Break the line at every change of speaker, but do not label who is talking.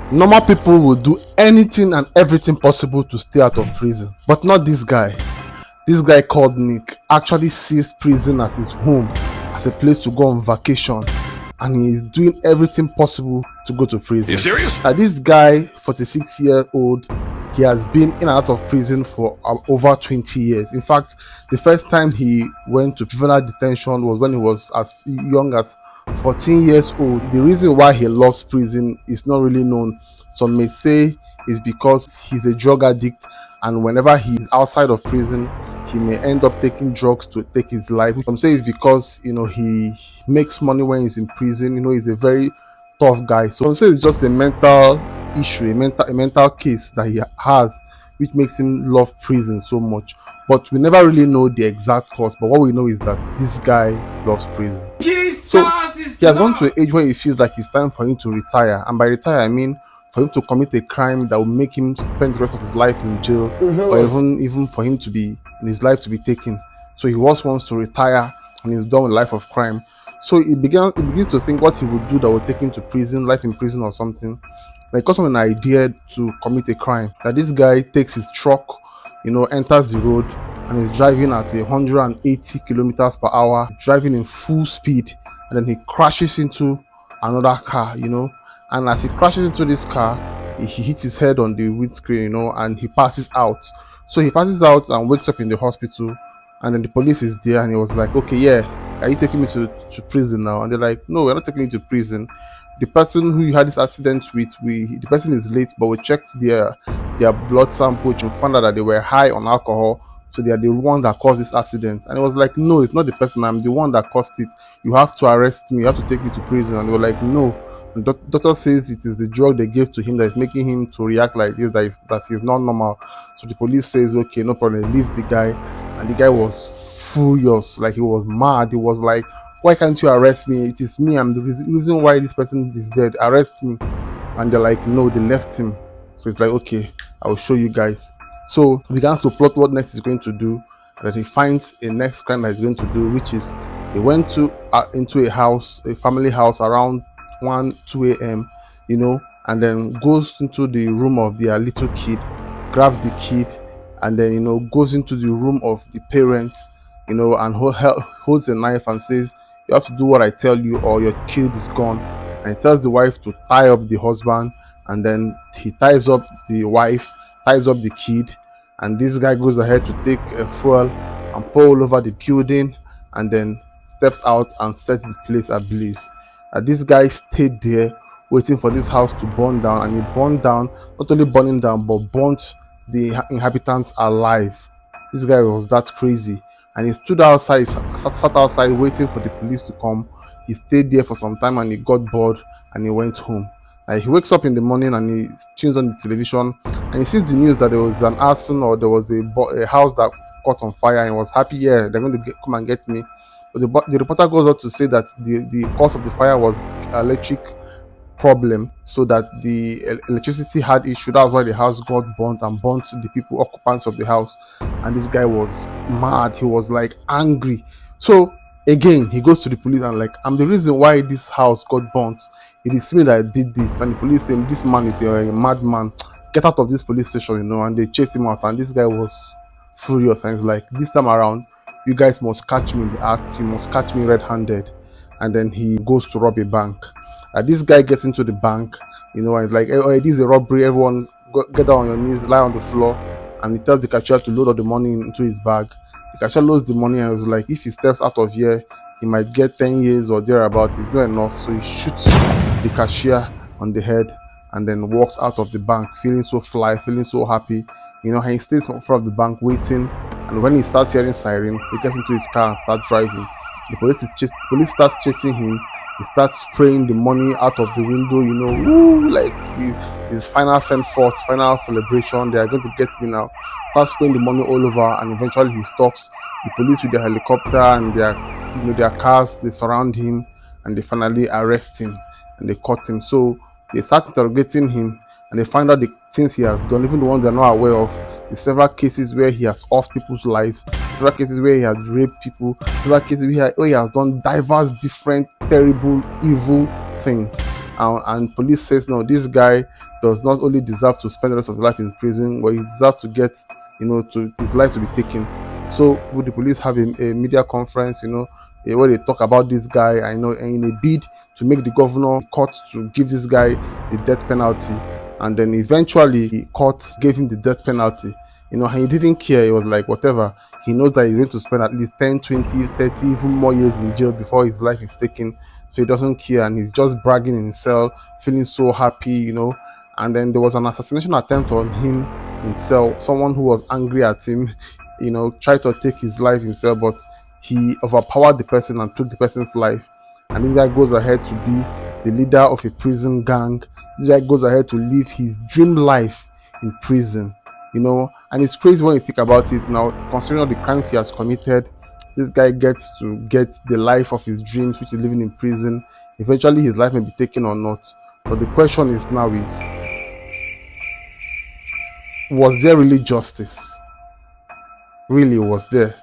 Normal people will do anything and everything possible to stay out of prison, but not this guy. This guy called Nick actually sees prison as his home, as a place to go on vacation, and he is doing everything possible to go to prison.
You serious?
This guy, 46-year-old, he has been in and out of prison for over 20 years. In fact, the first time he went to juvenile detention was when he was as young as 14 years old. The reason why he loves prison is not really known. Some may say it's because he's a drug addict, and whenever he's outside of prison, he may end up taking drugs to take his life. Some say it's because he makes money when he's in prison. He's a very tough guy. So some say it's just a mental issue, a mental case that he has, which makes him love prison so much. But we never really know the exact cause. But what we know is that this guy loves prison. So he has gone to an age where he feels like it's time for him to retire. And by retire, I mean for him to commit a crime that will make him spend the rest of his life in jail, or even for him to be in his life to be taken. So he just wants to retire and he's done with life of crime. So he begins to think what he would do that would take him to prison, life in prison or something. Like, got an idea to commit a crime. That this guy takes his truck, enters the road and is driving at 180 kilometers per hour, driving in full speed, and then he crashes into another car, and as he crashes into this car, he hits his head on the windscreen, and he passes out. So he passes out and wakes up in the hospital, and then the police is there, and he was like, okay, yeah, are you taking me to prison now? And they're like, no, we're not taking you to prison. The person who you had this accident with, the person is late, but we checked their blood sample and found out that they were high on alcohol, so they are the one that caused this accident. And it was like, no, it's not the person, I'm the one that caused it. You have to arrest me, you have to take me to prison. And they were like, no. The doctor says it is the drug they gave to him that is making him to react like this, that he's not normal. So the police says, okay, no problem, leave the guy. And the guy was furious, like he was mad. He was like, why can't you arrest me? It is me, I'm the reason why this person is dead, arrest me. And they're like, no, they left him. So it's like, okay, I'll show you guys. So he begins to plot what next he's going to do. That he finds a next crime that he's going to do, which is he went into a family house around 1 2 a.m, and then goes into the room of their little kid, grabs the kid, and then goes into the room of the parents, and holds a knife and says, you have to do what I tell you or your kid is gone. And he tells the wife to tie up the husband, and then he ties up the wife, ties up the kid, and this guy goes ahead to take a fuel and pour all over the building, and then steps out and sets the place ablaze. This guy stayed there waiting for this house to burn down, and he burned down, not only burning down, but burnt the inhabitants alive. This guy was that crazy, and he stood outside, sat outside waiting for the police to come. He stayed there for some time and he got bored and he went home. He wakes up in the morning and he tunes on the television and he sees the news that there was an arson, or there was a house that caught on fire, and he was happy, yeah, they're going to come and get me. But the reporter goes on to say that the cause of the fire was electric problem, so that the electricity had issue. That's why the house got burnt and burnt the people, occupants of the house. And this guy was mad. He was like angry. So again, he goes to the police and like, I'm the reason why this house got burnt. It is me that did this. And the police say, this man is a madman. Get out of this police station, And they chase him out. And this guy was furious. And he's like, this time around, you guys must catch me in the act. You must catch me red-handed. And then he goes to rob a bank. This guy gets into the bank, and it's like, oh, this is a robbery. Everyone get down on your knees, lie on the floor. And he tells the cashier to load all the money into his bag. The cashier loads the money and was like, if he steps out of here, he might get 10 years or thereabout. It's not enough. So he shoots the cashier on the head and then walks out of the bank, feeling so fly, feeling so happy. And he stays in front of the bank waiting. And when he starts hearing sirens, he gets into his car and starts driving. The police starts chasing him. He starts spraying the money out of the window, like his final send forth, final celebration. They are going to get me now. Starts spraying the money all over, and eventually he stops. The police with their helicopter and their cars, they surround him, and they finally arrest him and they caught him. So they start interrogating him, and they find out the things he has done, even the ones they're not aware of. The several cases where he has off people's lives, several cases where he has raped people, several cases where he has done diverse, different, terrible, evil things. And police says, no, this guy does not only deserve to spend the rest of his life in prison, but he deserves to get, to his life to be taken. So would the police have a media conference, where they talk about this guy, and in a bid to make the governor court to give this guy the death penalty. And then eventually the court gave him the death penalty, and he didn't care. He was like, whatever. He knows that he's going to spend at least 10, 20, 30, even more years in jail before his life is taken. So he doesn't care, and he's just bragging in his cell, feeling so happy, and then there was an assassination attempt on him himself. Someone who was angry at him, tried to take his life himself, but he overpowered the person and took the person's life. And this guy goes ahead to be the leader of a prison gang. This guy goes ahead to live his dream life in prison. And it's crazy when you think about it now, considering all the crimes he has committed. This guy gets to get the life of his dreams, which is living in prison. Eventually his life may be taken or not, but the question is now is, was there really justice? Really, was there?